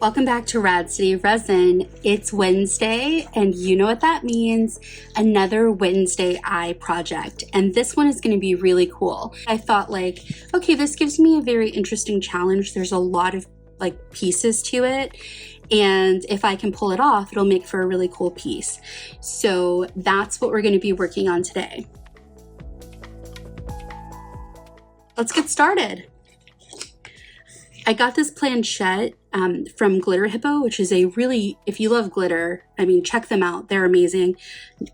Welcome back to Rad City Resin. It's Wednesday, and you know what that means. Another Wednesday eye project. And this one is going to be really cool. I thought okay, this gives me a very interesting challenge. There's a lot of pieces to it. And if I can pull it off, it'll make for a really cool piece. So that's what we're going to be working on today. Let's get started. I got this planchette from Glitter Hippo, which is if you love glitter, I mean, check them out. They're amazing.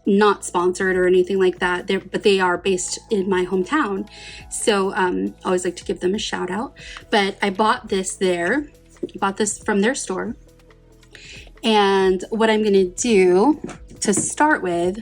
Not sponsored or anything like that, but they are based in my hometown. So I always like to give them a shout out. But I bought this from their store. And what I'm gonna do to start with,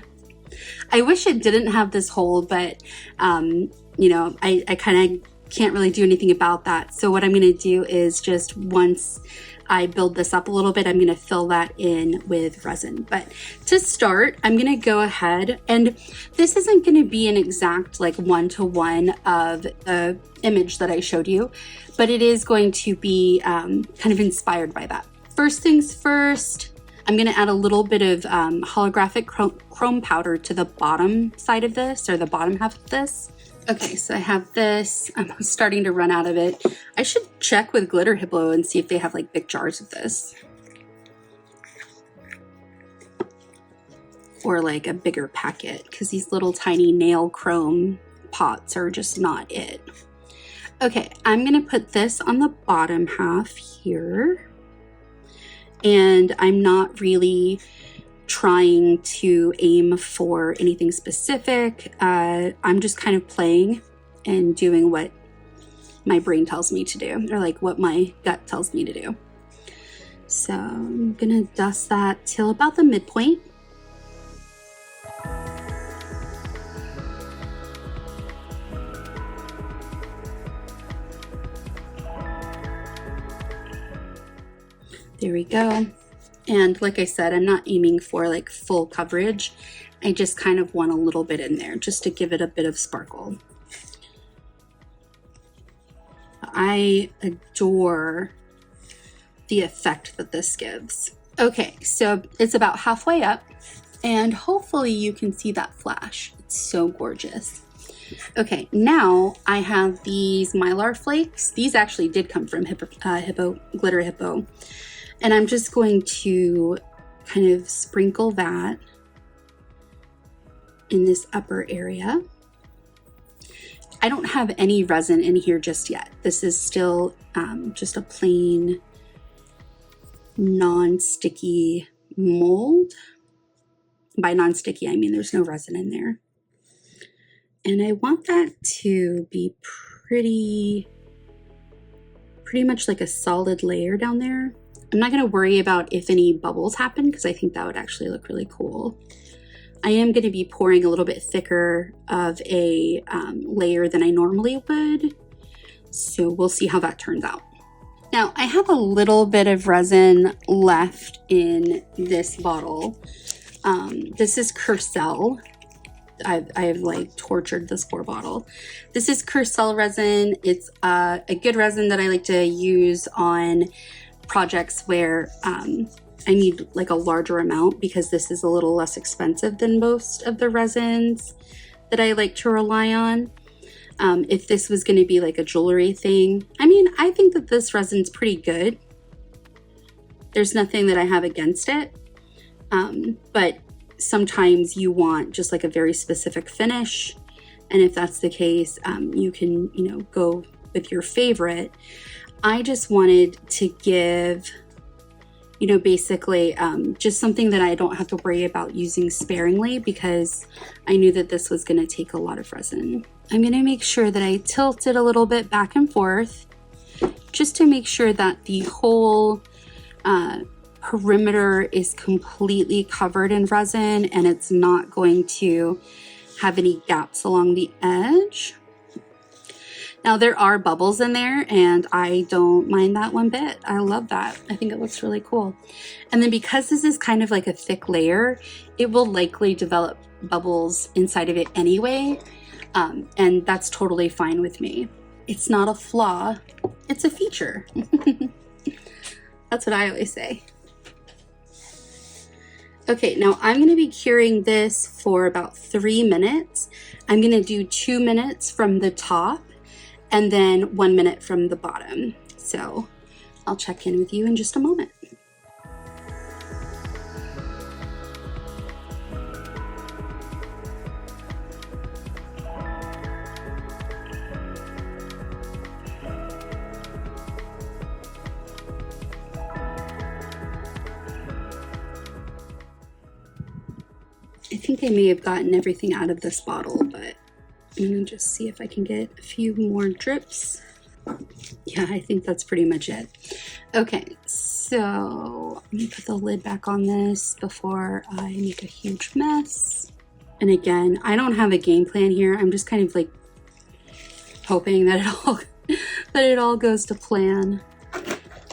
I wish it didn't have this hole, but I kind of can't really do anything about that. So what I'm going to do is just once I build this up a little bit, I'm going to fill that in with resin. But to start, I'm going to go ahead, and this isn't going to be an exact one-to-one of the image that I showed you, but it is going to be kind of inspired by that. First things first, I'm going to add a little bit of holographic chrome powder to the bottom side of this, or the bottom half of this. Okay, so I have this. I'm starting to run out of it. I should check with Glitter Hippo and see if they have big jars of this. Or a bigger packet, because these little tiny nail chrome pots are just not it. Okay, I'm gonna put this on the bottom half here. And I'm not really trying to aim for anything specific. I'm just kind of playing and doing what my brain tells me to do, or what my gut tells me to do. So I'm gonna dust that till about the midpoint. There we go. And like I said, I'm not aiming for full coverage. I just kind of want a little bit in there just to give it a bit of sparkle. I adore the effect that this gives. Okay, so it's about halfway up, and hopefully you can see that flash. It's so gorgeous. Okay, now I have these Mylar flakes. These actually did come from Glitter Hippo. And I'm just going to kind of sprinkle that in this upper area. I don't have any resin in here just yet. This is still just a plain non-sticky mold. By non-sticky, I mean there's no resin in there. And I want that to be pretty much like a solid layer down there. I'm not going to worry about if any bubbles happen, because I think that would actually look really cool. I am going to be pouring a little bit thicker of a layer than I normally would, so we'll see how that turns out. Now, I have a little bit of resin left in this bottle. This is Curcel. I've tortured this poor bottle. This is Curcel resin. It's a good resin that I like to use on projects where I need a larger amount, because this is a little less expensive than most of the resins that I like to rely on. If this was going to be a jewelry thing, I mean, I think that this resin's pretty good. There's nothing that I have against it, but sometimes you want just a very specific finish, and if that's the case, you can go with your favorite. I just wanted to give, basically just something that I don't have to worry about using sparingly, because I knew that this was going to take a lot of resin. I'm going to make sure that I tilt it a little bit back and forth, just to make sure that the whole perimeter is completely covered in resin and it's not going to have any gaps along the edge. Now there are bubbles in there, and I don't mind that one bit. I love that. I think it looks really cool. And then because this is kind of a thick layer, it will likely develop bubbles inside of it anyway. And that's totally fine with me. It's not a flaw, it's a feature. That's what I always say. Okay, now I'm going to be curing this for about 3 minutes. I'm going to do 2 minutes from the top and then 1 minute from the bottom. So I'll check in with you in just a moment. I think I may have gotten everything out of this bottle, but I'm gonna just see if I can get a few more drips. Yeah, I think that's pretty much it. Okay, so let me put the lid back on this before I make a huge mess. And again, I don't have a game plan here. I'm just kind of like hoping that it all goes to plan.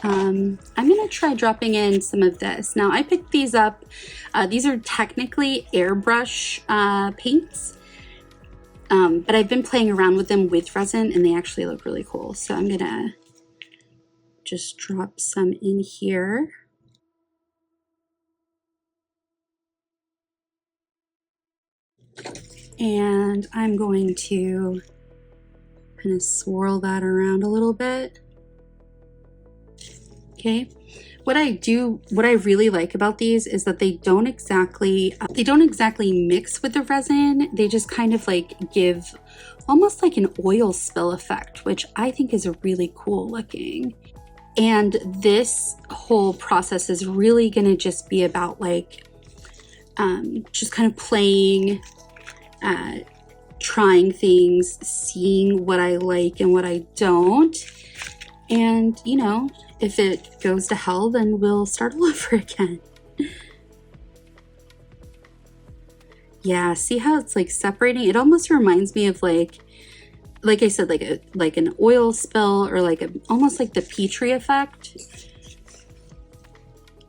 I'm gonna try dropping in some of this. Now I picked these up. These are technically airbrush paints, but I've been playing around with them with resin and they actually look really cool. So I'm gonna just drop some in here. And I'm going to kind of swirl that around a little bit. Okay. What I really like about these is that they don't exactly mix with the resin. They just kind of like give almost like an oil spill effect, which I think is really cool looking. And this whole process is really going to just be about like just kind of playing, trying things, seeing what I like and what I don't. And, you know, if it goes to hell, then we'll start all over again. Yeah, see how it's like separating? It almost reminds me of like I said, like an oil spill, or like almost like the Petri effect.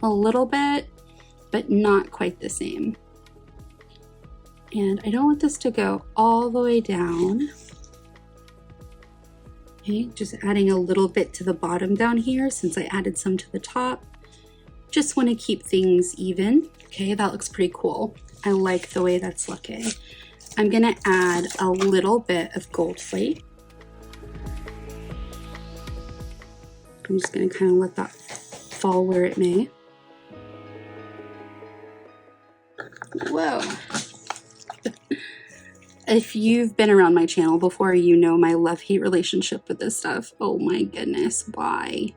A little bit, but not quite the same. And I don't want this to go all the way down. Okay, just adding a little bit to the bottom down here since I added some to the top. Just want to keep things even. Okay, that looks pretty cool. I like the way that's looking. I'm gonna add a little bit of gold flake. I'm just gonna kind of let that fall where it may. Whoa. If you've been around my channel before, you know my love-hate relationship with this stuff. Oh my goodness, why?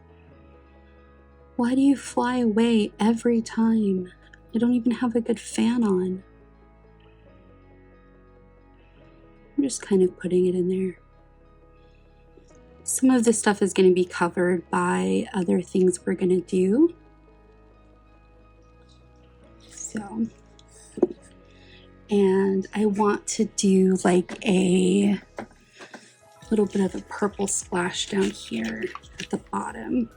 Why do you fly away every time? I don't even have a good fan on. I'm just kind of putting it in there. Some of this stuff is going to be covered by other things we're going to do. So... and I want to do like a little bit of a purple splash down here at the bottom.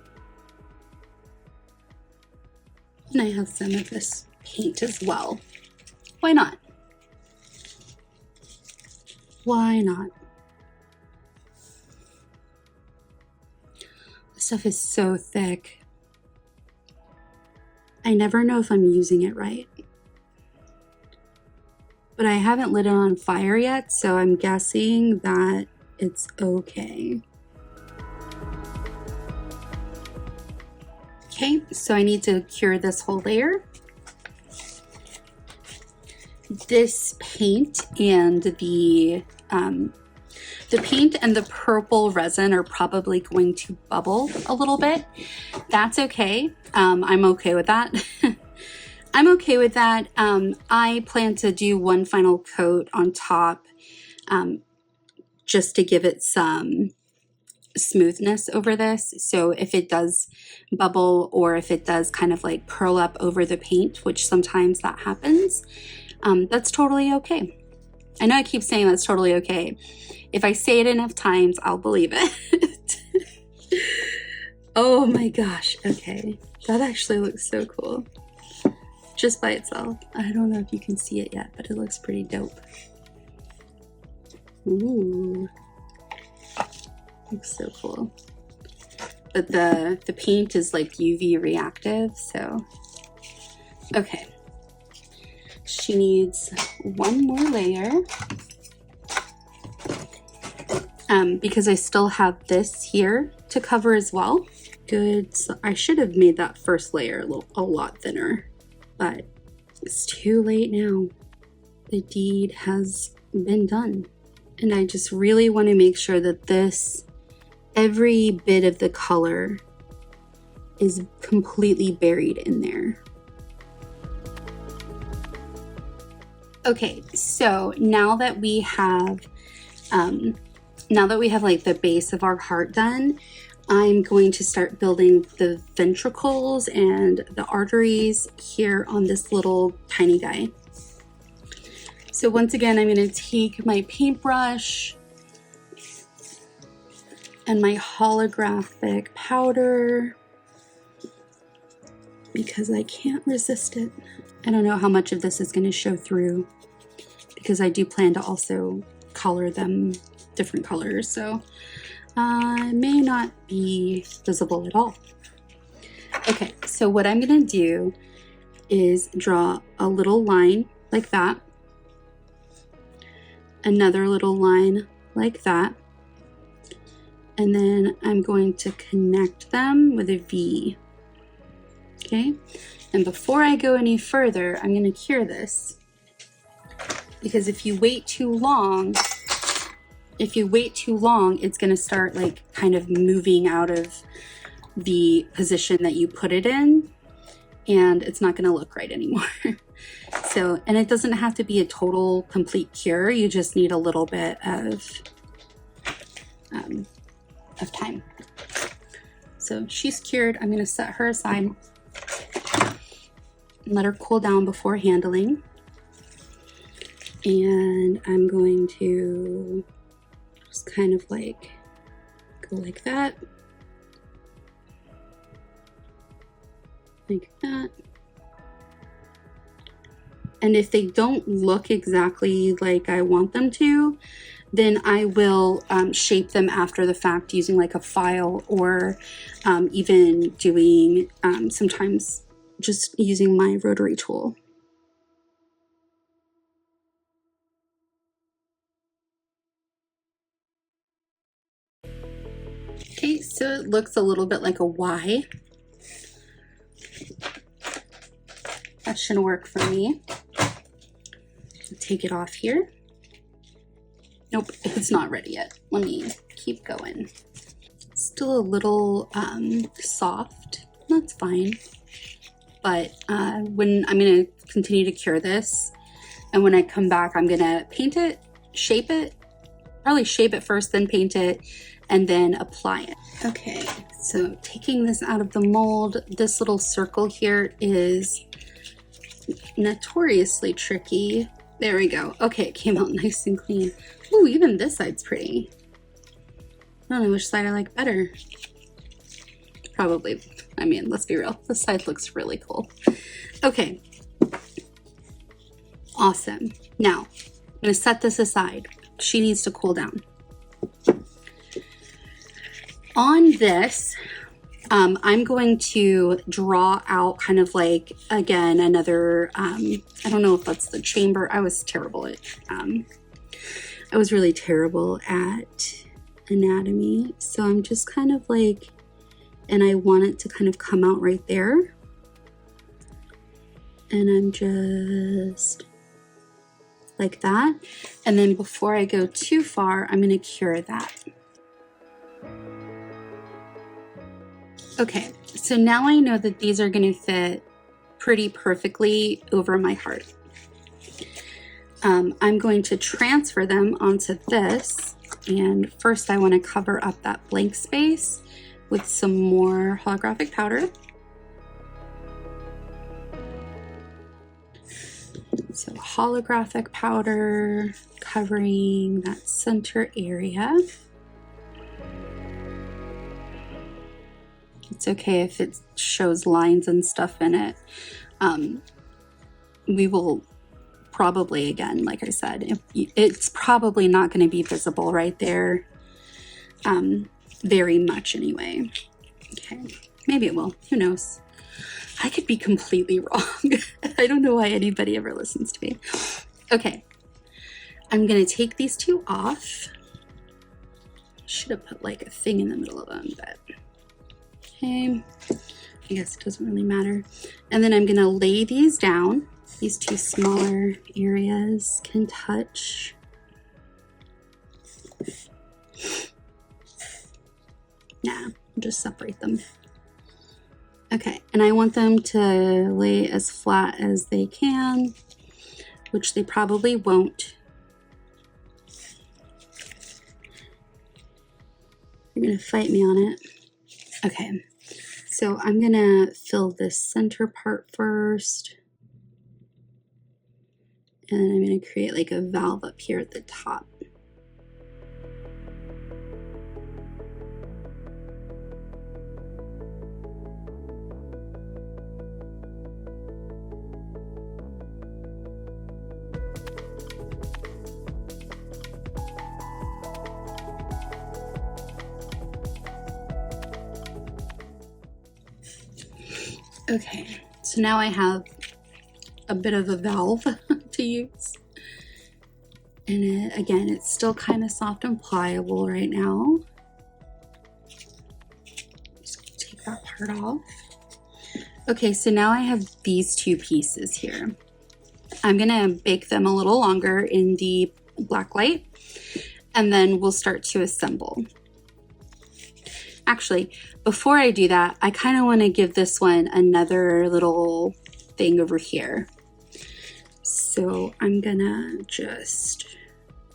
And I have some of this paint as well. Why not? Why not? This stuff is so thick. I never know if I'm using it right. But I haven't lit it on fire yet, so I'm guessing that it's okay. Okay, so I need to cure this whole layer. This paint and the paint and the purple resin are probably going to bubble a little bit. That's okay. I'm okay with that. I'm okay with that. I plan to do one final coat on top just to give it some smoothness over this. So if it does bubble or if it does kind of like curl up over the paint, which sometimes that happens, that's totally okay. I know I keep saying that's totally okay. If I say it enough times, I'll believe it. Oh my gosh. Okay. That actually looks so cool. Just by itself. I don't know if you can see it yet, but it looks pretty dope. Ooh. Looks so cool. but the paint is like UV reactive, so. Okay. She needs one more layer. Because I still have this here to cover as well. Good, so I should have made that first layer a lot thinner, but it's too late now. The deed has been done. And I just really want to make sure that every bit of the color is completely buried in there. Okay, so now that we have like the base of our heart done, I'm going to start building the ventricles and the arteries here on this little tiny guy. So once again, I'm going to take my paintbrush and my holographic powder because I can't resist it. I don't know how much of this is going to show through because I do plan to also color them different colors, so it may not be visible at all. Okay, so what I'm going to do is draw a little line like that, another little line like that, and then I'm going to connect them with a V. Okay, and before I go any further, I'm going to cure this, because if you wait too long, it's going to start like kind of moving out of the position that you put it in, and it's not going to look right anymore. So, and it doesn't have to be a total complete cure. You just need a little bit of time. So she's cured. I'm going to set her aside and let her cool down before handling. And I'm going to just kind of like go like that, like that. And if they don't look exactly like I want them to, then I will shape them after the fact using like a file, or even doing sometimes just using my rotary tool. Okay, so it looks a little bit like a Y. That should work for me. Take it off here. Nope, it's not ready yet. Let me keep going. Still a little soft. That's fine. But when I'm going to continue to cure this, and when I come back, I'm going to paint it, shape it, probably shape it first, then paint it, and then apply it. Okay, so taking this out of the mold, this little circle here is notoriously tricky. There we go. Okay, it came out nice and clean. Ooh, even this side's pretty. I don't know which side I like better. Probably, I mean, let's be real. This side looks really cool. Okay. Awesome. Now, I'm gonna set this aside. She needs to cool down. On this, I'm going to draw out kind of like, again, another, I don't know if that's the chamber. I was terrible at, I was really terrible at anatomy. So I'm just kind of like, and I want it to kind of come out right there. And I'm just like that. And then before I go too far, I'm going to cure that. Okay, so now I know that these are going to fit pretty perfectly over my heart. I'm going to transfer them onto this, and first I want to cover up that blank space with some more holographic powder. So holographic powder covering that center area. It's okay if it shows lines and stuff in it. We will probably, again, like I said, it's probably not going to be visible right there very much anyway. Okay, maybe it will, who knows? I could be completely wrong. I don't know why anybody ever listens to me. Okay, I'm gonna take these two off. Should have put like a thing in the middle of them, but okay, I guess it doesn't really matter. And then I'm gonna lay these down. These two smaller areas can touch. Yeah, I'll just separate them. Okay, and I want them to lay as flat as they can, which they probably won't. You're gonna fight me on it. Okay, so I'm gonna fill this center part first. And then I'm gonna create like a valve up here at the top. Okay, so now I have a bit of a valve to use. And again, it's still kind of soft and pliable right now. Just take that part off. Okay, so now I have these two pieces here. I'm gonna bake them a little longer in the black light, and then we'll start to assemble. Actually, before I do that, I kind of want to give this one another little thing over here. So I'm gonna just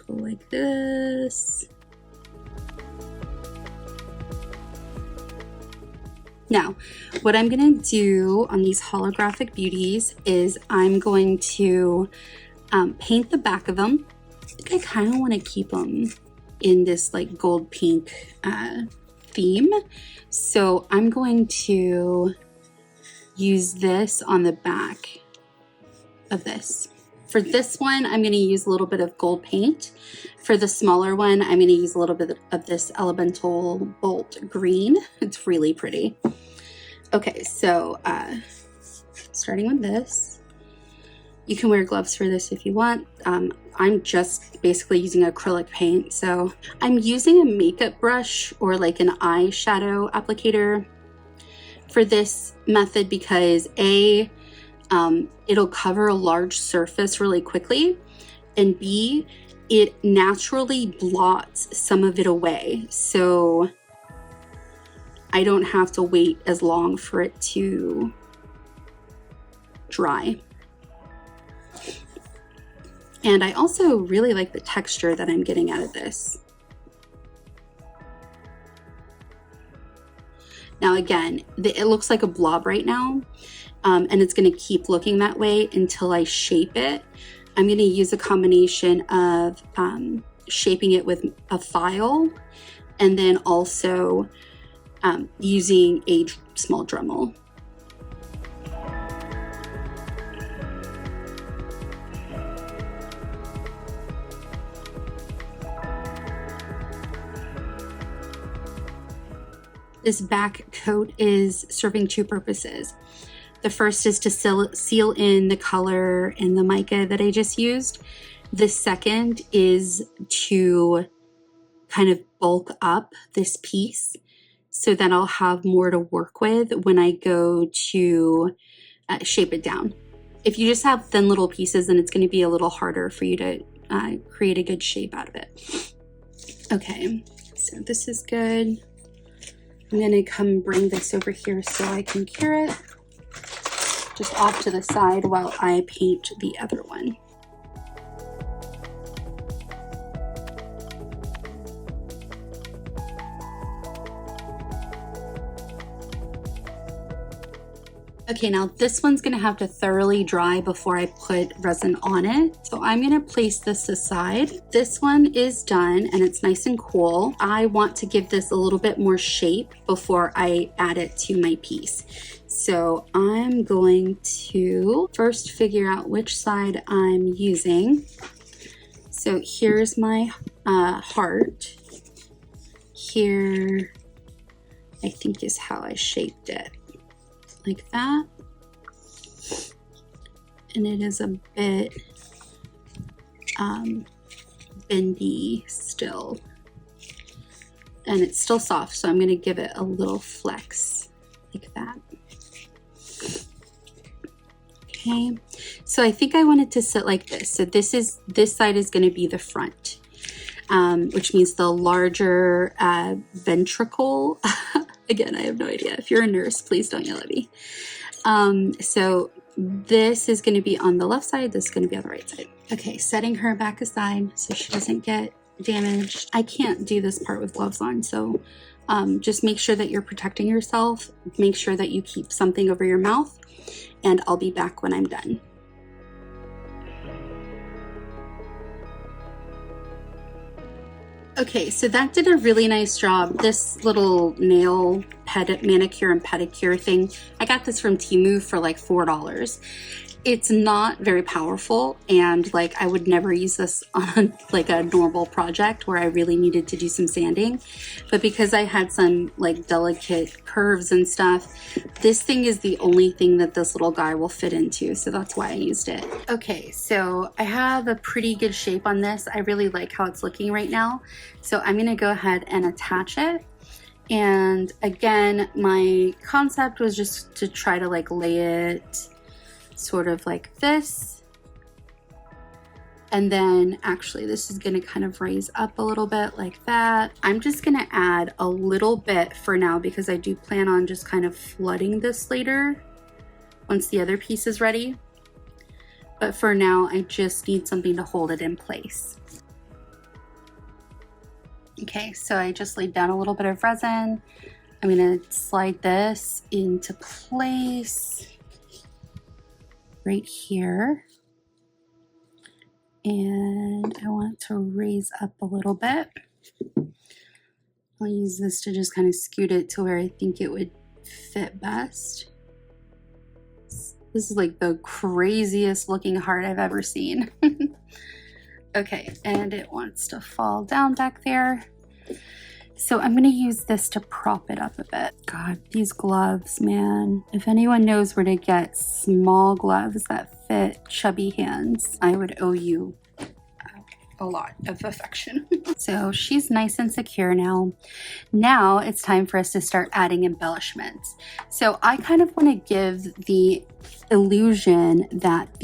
go like this. Now, what I'm gonna do on these holographic beauties is I'm going to paint the back of them. I think I kind of want to keep them in this like gold pink theme. So I'm going to use this on the back of this. For this one, I'm going to use a little bit of gold paint. For the smaller one, I'm going to use a little bit of this elemental bolt green. It's really pretty. Okay, so starting with this. You can wear gloves for this if you want. I'm just basically using acrylic paint. So I'm using a makeup brush or like an eyeshadow applicator for this method because it'll cover a large surface really quickly, and B, it naturally blots some of it away. So I don't have to wait as long for it to dry. And I also really like the texture that I'm getting out of this. Now again, it looks like a blob right now, and it's gonna keep looking that way until I shape it. I'm gonna use a combination of shaping it with a file and then also using a small Dremel. This back coat is serving two purposes. The first is to seal in the color and the mica that I just used. The second is to kind of bulk up this piece so that I'll have more to work with when I go to shape it down. If you just have thin little pieces, then it's going to be a little harder for you to create a good shape out of it. Okay, so this is good. I'm gonna come bring this over here so I can cure it, just off to the side while I paint the other one. Okay, now this one's gonna have to thoroughly dry before I put resin on it. So I'm gonna place this aside. This one is done and it's nice and cool. I want to give this a little bit more shape before I add it to my piece. So I'm going to first figure out which side I'm using. So here's my heart. Here I think is how I shaped it, like that. And it is a bit bendy still, and it's still soft, so I'm going to give it a little flex like that. Okay, so I think I want it to sit like this. So this side is going to be the front, which means the larger ventricle. Again, I have no idea. If you're a nurse, please don't yell at me. So this is going to be on the left side, this is going to be on the right side. Okay, setting her back aside so she doesn't get damaged. I can't do this part with gloves on, so just make sure that you're protecting yourself. Make sure that you keep something over your mouth, and I'll be back when I'm done. Okay, so that did a really nice job. This little nail manicure and pedicure thing, I got this from Temu for like $4. It's not very powerful, and like I would never use this on like a normal project where I really needed to do some sanding, but because I had some like delicate curves and stuff, this thing is the only thing that this little guy will fit into, so that's why I used it. Okay, so I have a pretty good shape on this. I really like how it's looking right now, so I'm gonna go ahead and attach it. And again, my concept was just to try to like lay it sort of like this, and then actually this is going to kind of raise up a little bit like that. I'm just going to add a little bit for now because I do plan on just kind of flooding this later once the other piece is ready, but for now I just need something to hold it in place. Okay, so I just laid down a little bit of resin. I'm going to slide this into place right here, and I want to raise up a little bit. I'll use this to just kind of scoot it to where I think it would fit best. This is like the craziest looking heart I've ever seen. Okay, and it wants to fall down back there. So I'm going to use this to prop it up a bit. God, these gloves, man. If anyone knows where to get small gloves that fit chubby hands, I would owe you a lot of affection. So she's nice and secure now. Now it's time for us to start adding embellishments. So I kind of want to give the illusion that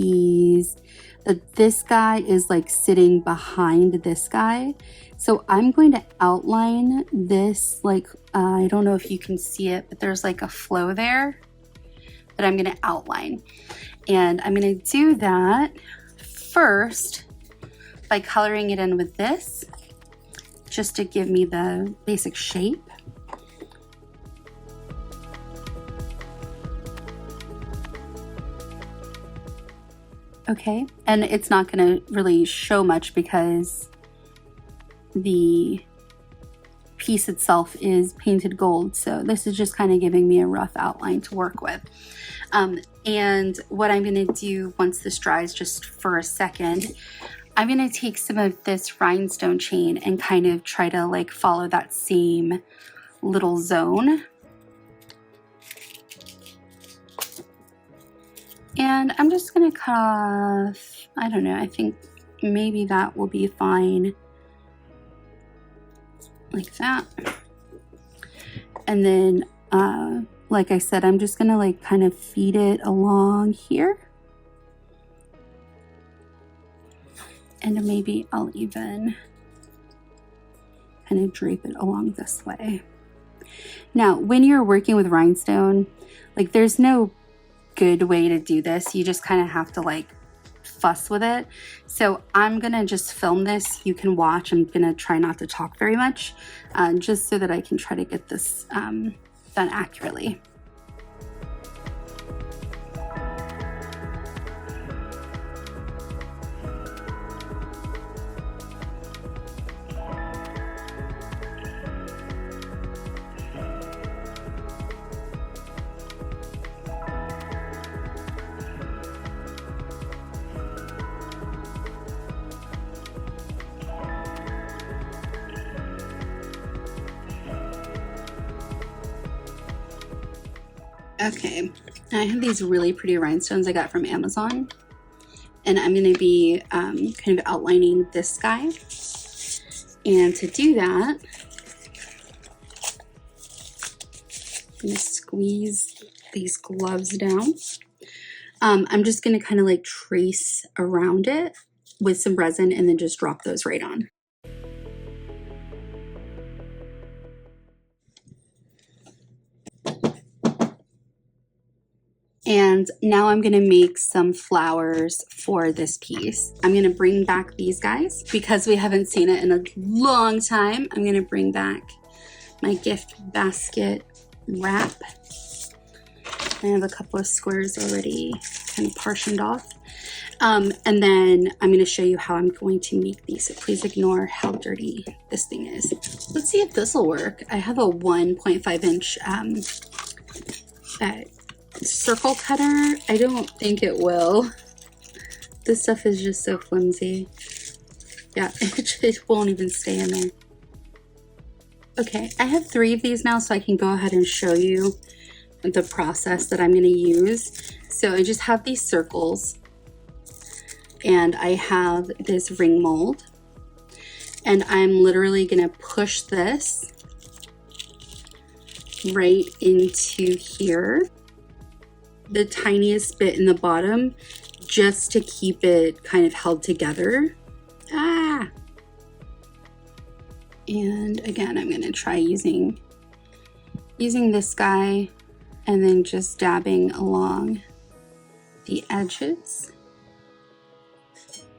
this guy is like sitting behind this guy. So I'm going to outline this, like, I don't know if you can see it, but there's like a flow there that I'm going to outline. And I'm going to do that first by coloring it in with this, just to give me the basic shape. Okay, and it's not going to really show much because the piece itself is painted gold, so this is just kind of giving me a rough outline to work with. And what I'm going to do once this dries, just for a second, I'm going to take some of this rhinestone chain and kind of try to like follow that same little zone. And I'm just going to cut off, I don't know, I think maybe that will be fine. Like that. And then like I said, I'm just gonna like kind of feed it along here, and maybe I'll even kind of drape it along this way. Now when you're working with rhinestone, like there's no good way to do this. You just kind of have to like fuss with it. So I'm gonna just film this. You can watch. I'm gonna try not to talk very much, just so that I can try to get this done accurately. Okay, I have these really pretty rhinestones I got from Amazon, and I'm going to be kind of outlining this guy. And to do that, I'm going to squeeze these gloves down. I'm just going to kind of like trace around it with some resin and then just drop those right on. And now I'm gonna make some flowers for this piece. I'm gonna bring back these guys because we haven't seen it in a long time. I'm gonna bring back my gift basket wrap. I have a couple of squares already kind of partitioned off. And then I'm gonna show you how I'm going to make these. So please ignore how dirty this thing is. Let's see if this will work. I have a 1.5 inch circle cutter. I don't think it will. This stuff is just so flimsy. Yeah, it won't even stay in there. Okay, I have 3 of these now, so I can go ahead and show you the process that I'm going to use. So I just have these circles, and I have this ring mold, and I'm literally going to push this right into here, the tiniest bit in the bottom, just to keep it kind of held together. And again, I'm going to try using this guy and then just dabbing along the edges,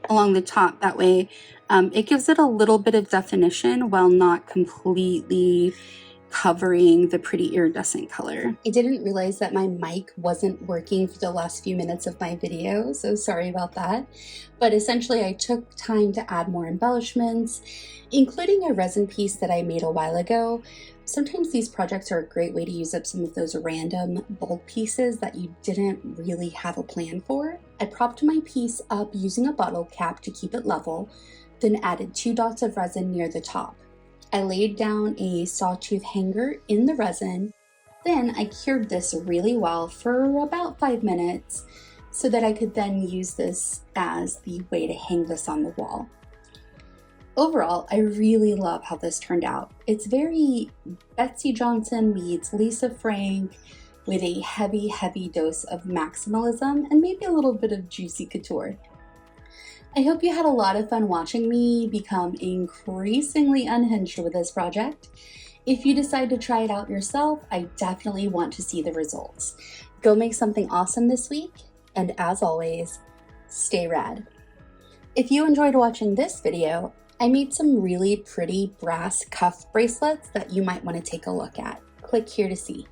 along the top. That way it gives it a little bit of definition while not completely covering the pretty iridescent color. I didn't realize that my mic wasn't working for the last few minutes of my video, so sorry about that. But essentially I took time to add more embellishments, including a resin piece that I made a while ago. Sometimes these projects are a great way to use up some of those random bulk pieces that you didn't really have a plan for. I propped my piece up using a bottle cap to keep it level, then added 2 dots of resin near the top. I laid down a sawtooth hanger in the resin, then I cured this really well for about 5 minutes so that I could then use this as the way to hang this on the wall. Overall, I really love how this turned out. It's very Betsy Johnson meets Lisa Frank with a heavy, heavy dose of maximalism and maybe a little bit of juicy couture. I hope you had a lot of fun watching me become increasingly unhinged with this project. If you decide to try it out yourself, I definitely want to see the results. Go make something awesome this week, and as always, stay rad. If you enjoyed watching this video, I made some really pretty brass cuff bracelets that you might want to take a look at. Click here to see.